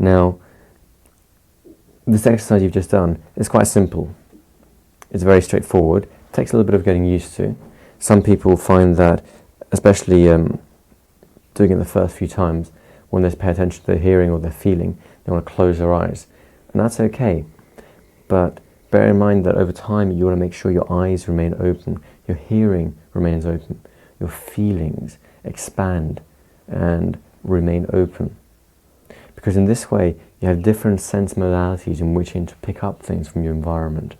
Now, this exercise you've just done is quite simple. It's very straightforward. It takes a little bit of getting used to. Some people find that, especially doing it the first few times, when they pay attention to their hearing or their feeling, they want to close their eyes. And that's okay. But bear in mind that over time you want to make sure your eyes remain open, your hearing remains open, your feelings expand and remain open. Because in this way you have different sense modalities in which to pick up things from your environment.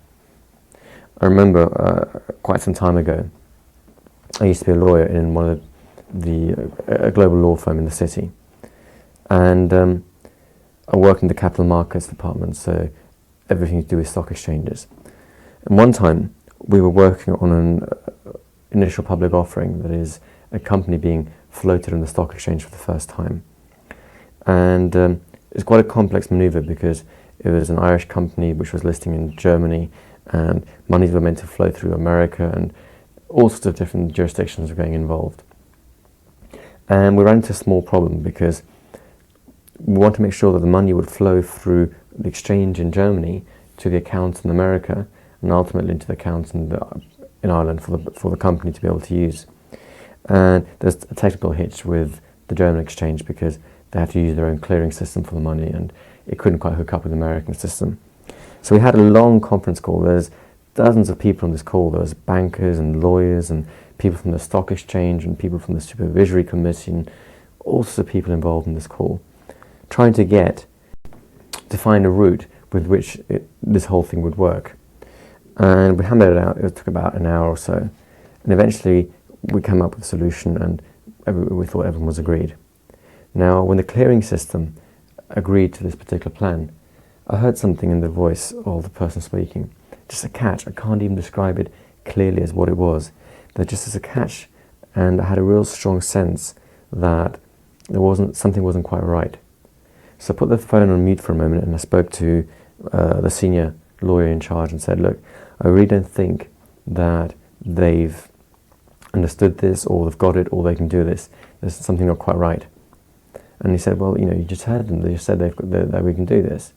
I remember quite some time ago, I used to be a lawyer in one of a global law firm in the city, and I worked in the capital markets department, so everything to do with stock exchanges. And one time we were working on an initial public offering, that is a company being floated on the stock exchange for the first time. And it's quite a complex maneuver because it was an Irish company which was listing in Germany, and monies were meant to flow through America, and all sorts of different jurisdictions were getting involved. And we ran into a small problem because we want to make sure that the money would flow through the exchange in Germany to the accounts in America, and ultimately into the accounts in Ireland for the company to be able to use. And there's a technical hitch with the German exchange because they had to use their own clearing system for the money, and it couldn't quite hook up with the American system. So we had a long conference call. There's dozens of people on this call. There was bankers and lawyers and people from the stock exchange and people from the supervisory committee and all sorts of people involved in this call, trying to find a route with which this whole thing would work. And we hammered it out. It took about an hour or so, and eventually we came up with a solution, and we thought everyone was agreed. Now, when the clearing system agreed to this particular plan, I heard something in the voice of the person speaking, just a catch. I can't even describe it clearly as what it was. There just as a catch, and I had a real strong sense that something wasn't quite right. So I put the phone on mute for a moment, and I spoke to the senior lawyer in charge and said, look, I really don't think that they've understood this, or they've got it, or they can do this. There's something not quite right. And he said, well, you just heard them. They just said that we can do this.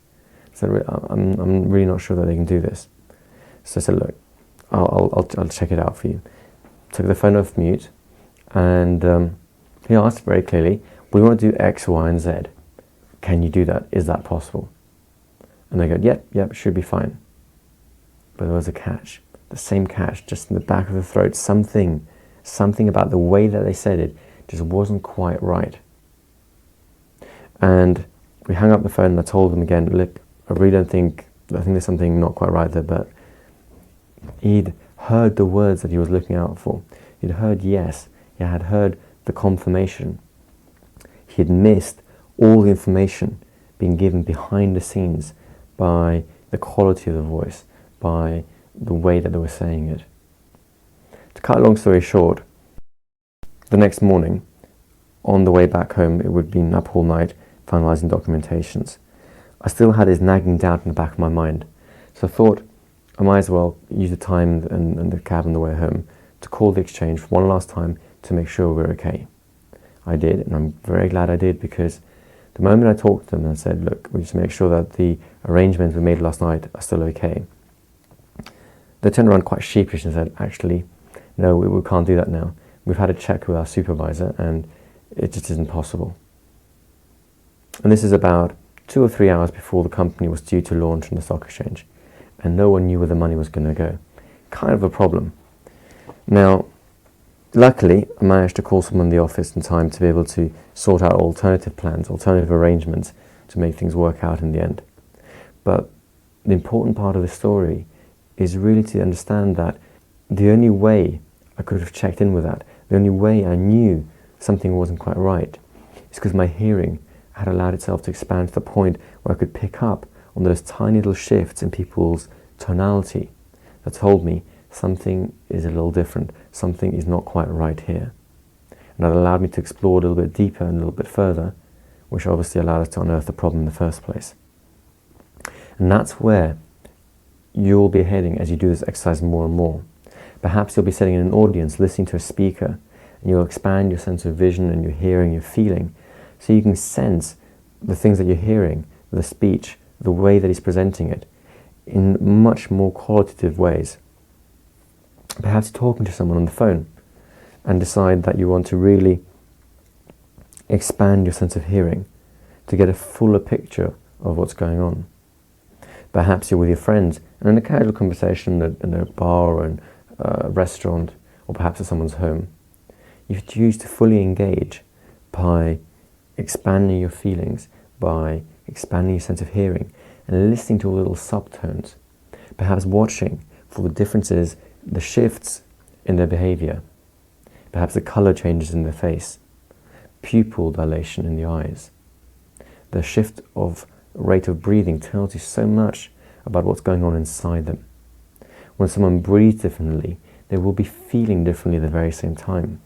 I said, I'm really not sure that they can do this. So I said, look, I'll check it out for you. Took the phone off mute, and he asked very clearly, we want to do X, Y, and Z. Can you do that? Is that possible? And they go, yep, it should be fine. But there was a catch, the same catch, just in the back of the throat. Something about the way that they said it just wasn't quite right. And we hung up the phone, and I told them again, look, I think there's something not quite right there. But he'd heard the words that he was looking out for. He'd heard yes, he had heard the confirmation. He had missed all the information being given behind the scenes by the quality of the voice, by the way that they were saying it. To cut a long story short, the next morning, on the way back home, it would be up all night finalising documentations. I still had this nagging doubt in the back of my mind. So I thought I might as well use the time and the cab on the way home to call the exchange for one last time to make sure we're okay. I did, and I'm very glad I did, because the moment I talked to them and said, look, we just make sure that the arrangements we made last night are still okay, they turned around quite sheepish and said, actually, no, we can't do that now. We've had a check with our supervisor, and it just isn't possible. And this is about 2 or 3 hours before the company was due to launch on the stock exchange, and no one knew where the money was going to go. Kind of a problem. Now, luckily, I managed to call someone in the office in time to be able to sort out alternative plans, alternative arrangements to make things work out in the end. But the important part of the story is really to understand that the only way I could have checked in with that, the only way I knew something wasn't quite right, is because my hearing had allowed itself to expand to the point where I could pick up on those tiny little shifts in people's tonality that told me something is a little different, something is not quite right here. And that allowed me to explore a little bit deeper and a little bit further, which obviously allowed us to unearth the problem in the first place. And that's where you'll be heading as you do this exercise more and more. Perhaps you'll be sitting in an audience listening to a speaker, and you'll expand your sense of vision and your hearing, your feeling, so you can sense the things that you're hearing the speech, the way that he's presenting it, in much more qualitative ways. Perhaps talking to someone on the phone and decide that you want to really expand your sense of hearing to get a fuller picture of what's going on. Perhaps you're with your friends and in a casual conversation in a bar or in a restaurant, or perhaps at someone's home, you choose to fully engage by expanding your feelings, by expanding your sense of hearing and listening to all the little subtones, perhaps watching for the differences, the shifts in their behavior, perhaps the color changes in their face, pupil dilation in the eyes. The shift of rate of breathing tells you so much about what's going on inside them. When someone breathes differently, they will be feeling differently at the very same time.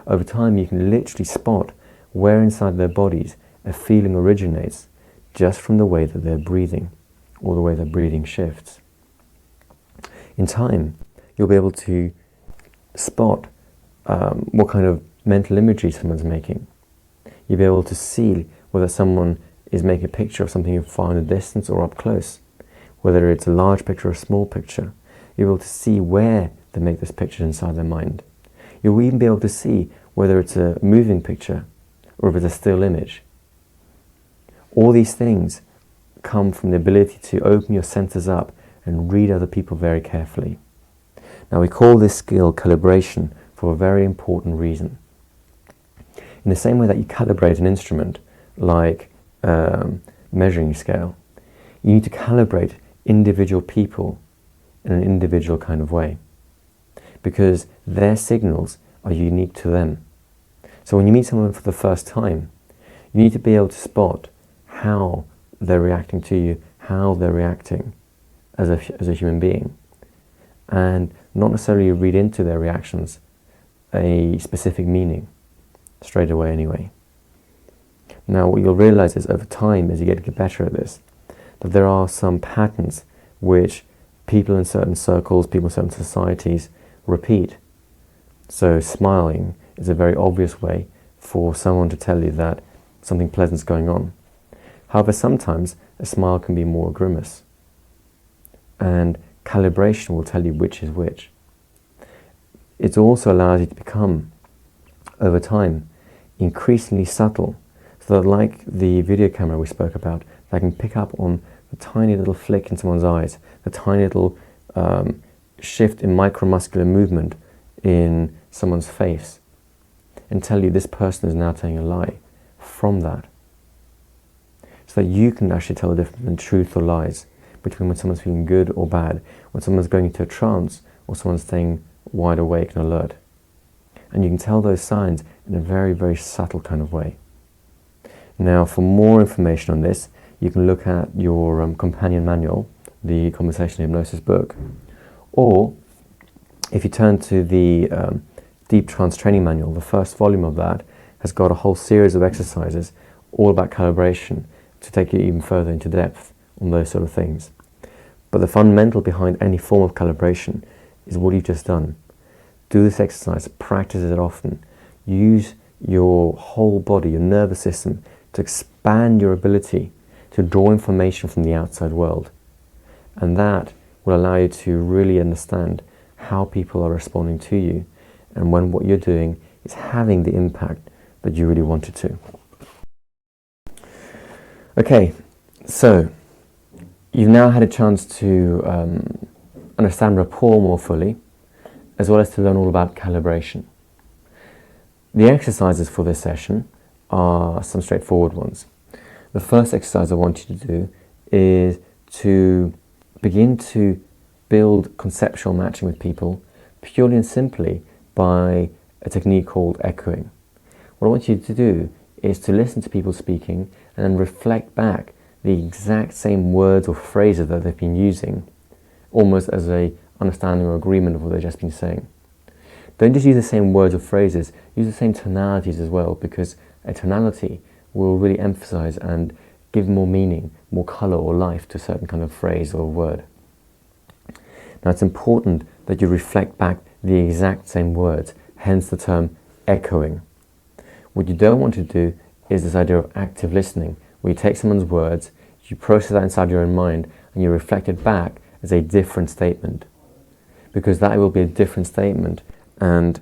Over time, you can literally spot where inside their bodies a feeling originates just from the way that they're breathing, or the way their breathing shifts. In time, you'll be able to spot what kind of mental imagery someone's making. You'll be able to see whether someone is making a picture of something far in the distance or up close, whether it's a large picture or a small picture. You'll be able to see where they make this picture inside their mind. You'll even be able to see whether it's a moving picture or if it's a still image. All these things come from the ability to open your senses up and read other people very carefully. Now, we call this skill calibration for a very important reason. In the same way that you calibrate an instrument, like measuring scale, you need to calibrate individual people in an individual kind of way, because their signals are unique to them. So when you meet someone for the first time, you need to be able to spot how they're reacting to you, how they're reacting as a human being, and not necessarily read into their reactions a specific meaning straight away anyway. Now, what you'll realize is over time, as you get better at this, that there are some patterns which people in certain circles, people in certain societies repeat. So smiling is a very obvious way for someone to tell you that something pleasant's going on. However, sometimes a smile can be more a grimace, and calibration will tell you which is which. It also allows you to become, over time, increasingly subtle, so that, like the video camera we spoke about, that can pick up on the tiny little flick in someone's eyes, the tiny little shift in micromuscular movement in someone's face, and tell you this person is now telling a lie from that. So that you can actually tell the difference between truth or lies, between when someone's feeling good or bad, when someone's going into a trance, or someone's staying wide awake and alert. And you can tell those signs in a very, very subtle kind of way. Now, for more information on this, you can look at your companion manual, the Conversational Hypnosis book, or if you turn to the Deep Trance Training Manual, the first volume of that has got a whole series of exercises all about calibration to take you even further into depth on those sort of things. But the fundamental behind any form of calibration is what you've just done. Do this exercise, practice it often. Use your whole body, your nervous system, to expand your ability to draw information from the outside world. And that will allow you to really understand how people are responding to you, and when what you're doing is having the impact that you really want it to. Okay, so you've now had a chance to understand rapport more fully, as well as to learn all about calibration. The exercises for this session are some straightforward ones. The first exercise I want you to do is to begin to build conceptual matching with people purely and simply by a technique called echoing. What I want you to do is to listen to people speaking and then reflect back the exact same words or phrases that they've been using, almost as a understanding or agreement of what they've just been saying. Don't just use the same words or phrases, use the same tonalities as well, because a tonality will really emphasize and give more meaning, more color or life to a certain kind of phrase or word. Now, it's important that you reflect back the exact same words, hence the term echoing. What you don't want to do is this idea of active listening, where you take someone's words, You process that inside your own mind and you reflect it back as a different statement, because that will be a different statement and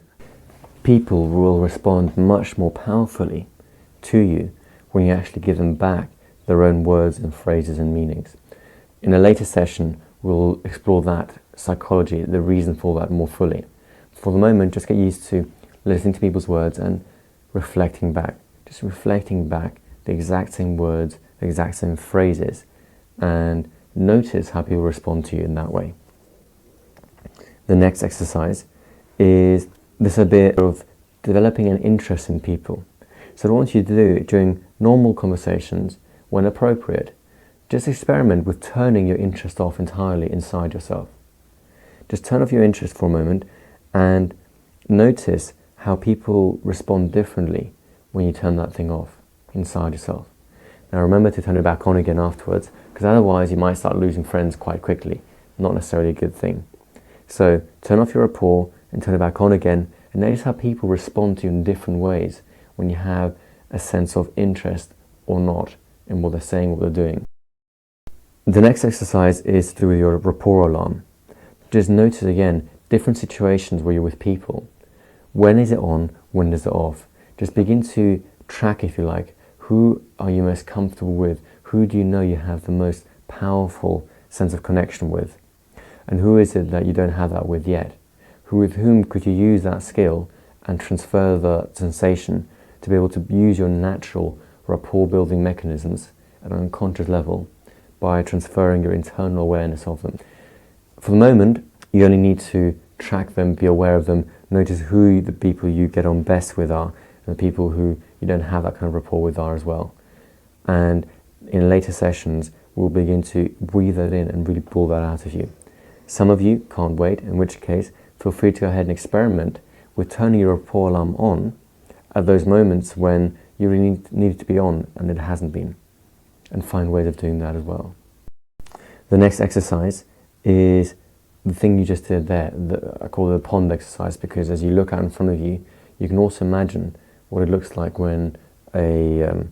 people will respond much more powerfully to you when you actually give them back their own words and phrases and meanings. In a later session, we'll explore that psychology, the reason for that more fully. For the moment, just get used to listening to people's words and reflecting back. Just reflecting back the exact same words, the exact same phrases, and notice how people respond to you in that way. The next exercise is this idea of developing an interest in people. So what I want you to do during normal conversations, when appropriate, just experiment with turning your interest off entirely inside yourself. Just turn off your interest for a moment and notice how people respond differently when you turn that thing off inside yourself. Now remember to turn it back on again afterwards, because otherwise you might start losing friends quite quickly. Not necessarily a good thing. So turn off your rapport and turn it back on again, and notice how people respond to you in different ways when you have a sense of interest or not in what they're saying, what they're doing. The next exercise is to do with your rapport alarm. Just notice again different situations where you're with people. When is it on? When is it off? Just begin to track, if you like, who are you most comfortable with? Who do you know you have the most powerful sense of connection with? And who is it that you don't have that with yet? With whom could you use that skill and transfer the sensation to be able to use your natural rapport building mechanisms at an unconscious level by transferring your internal awareness of them? For the moment, you only need to track them, be aware of them, notice who the people you get on best with are, and the people who you don't have that kind of rapport with are as well. And in later sessions, we'll begin to breathe that in and really pull that out of you. Some of you can't wait, in which case, feel free to go ahead and experiment with turning your rapport alarm on at those moments when you really need it to be on and it hasn't been, and find ways of doing that as well. The next exercise is the thing you just did there. I call it the pond exercise, because as you look out in front of you, you can also imagine what it looks like when a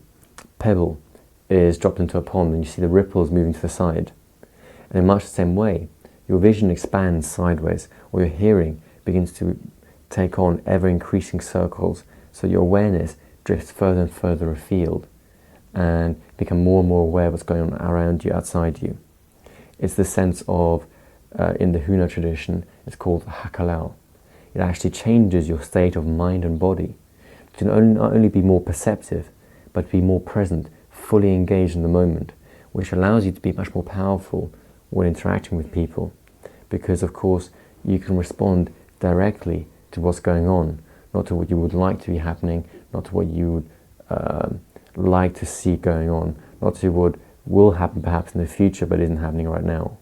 pebble is dropped into a pond and you see the ripples moving to the side. And in much the same way, your vision expands sideways, or your hearing begins to take on ever-increasing circles, so your awareness drifts further and further afield and become more and more aware of what's going on around you, outside you. It's the sense of, in the Huna tradition, it's called hakalau. It actually changes your state of mind and body to not only be more perceptive, but to be more present, fully engaged in the moment, which allows you to be much more powerful when interacting with people, because of course you can respond directly to what's going on, not to what you would like to be happening, not to what you would like to see going on, not to what will happen perhaps in the future but isn't happening right now.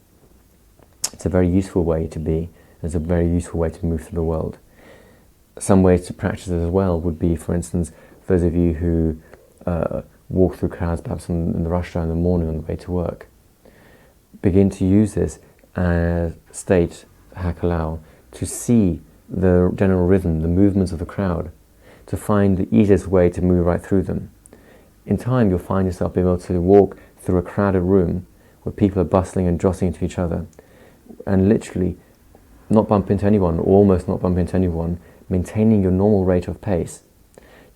It's a very useful way to be. It's a very useful way to move through the world. Some ways to practice it as well would be, for instance, those of you who walk through crowds perhaps in the rush hour in the morning on the way to work. Begin to use this state, hakalau, to see the general rhythm, the movements of the crowd, to find the easiest way to move right through them. In time, you'll find yourself being able to walk through a crowded room where people are bustling and jostling into each other, and literally not bump into anyone, or almost not bump into anyone, maintaining your normal rate of pace,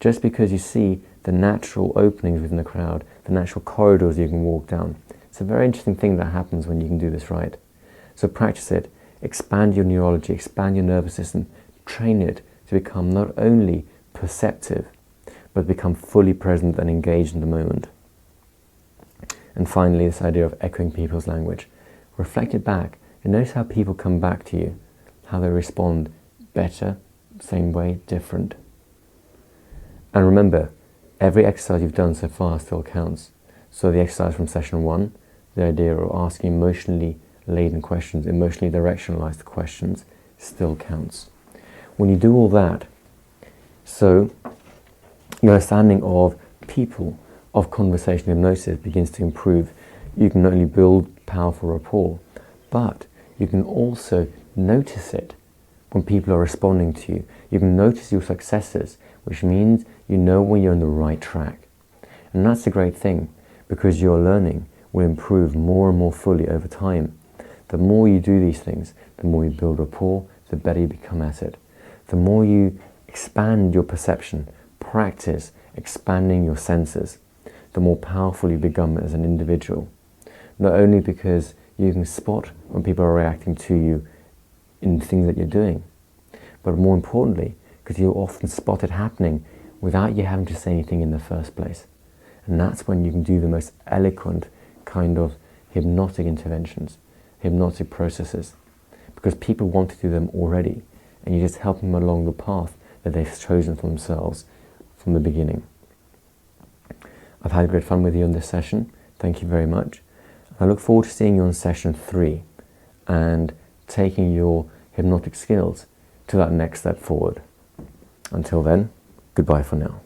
just because you see the natural openings within the crowd, the natural corridors you can walk down. It's a very interesting thing that happens when you can do this right. So practice it, expand your neurology, expand your nervous system, train it to become not only perceptive, but become fully present and engaged in the moment. And finally, this idea of echoing people's language. Reflect it back and notice how people come back to you, how they respond, better, same way, different. And remember, every exercise you've done so far still counts. So the exercise from session 1, the idea of asking emotionally laden questions, emotionally directionalized questions, still counts. When you do all that, so your understanding of people, of conversational hypnosis begins to improve. You can not only build powerful rapport, but you can also notice it when people are responding to you. You can notice your successes, which means you know when you're on the right track. And that's a great thing, because you're learning will improve more and more fully over time. The more you do these things, the more you build rapport, the better you become at it. The more you expand your perception, practice expanding your senses, the more powerful you become as an individual. Not only because you can spot when people are reacting to you in things that you're doing, but more importantly, because you'll often spot it happening without you having to say anything in the first place. And that's when you can do the most eloquent kind of hypnotic interventions, hypnotic processes, because people want to do them already, and you just help them along the path that they've chosen for themselves from the beginning. I've had great fun with you on this session. Thank you very much. I look forward to seeing you on session 3 and taking your hypnotic skills to that next step forward. Until then, goodbye for now.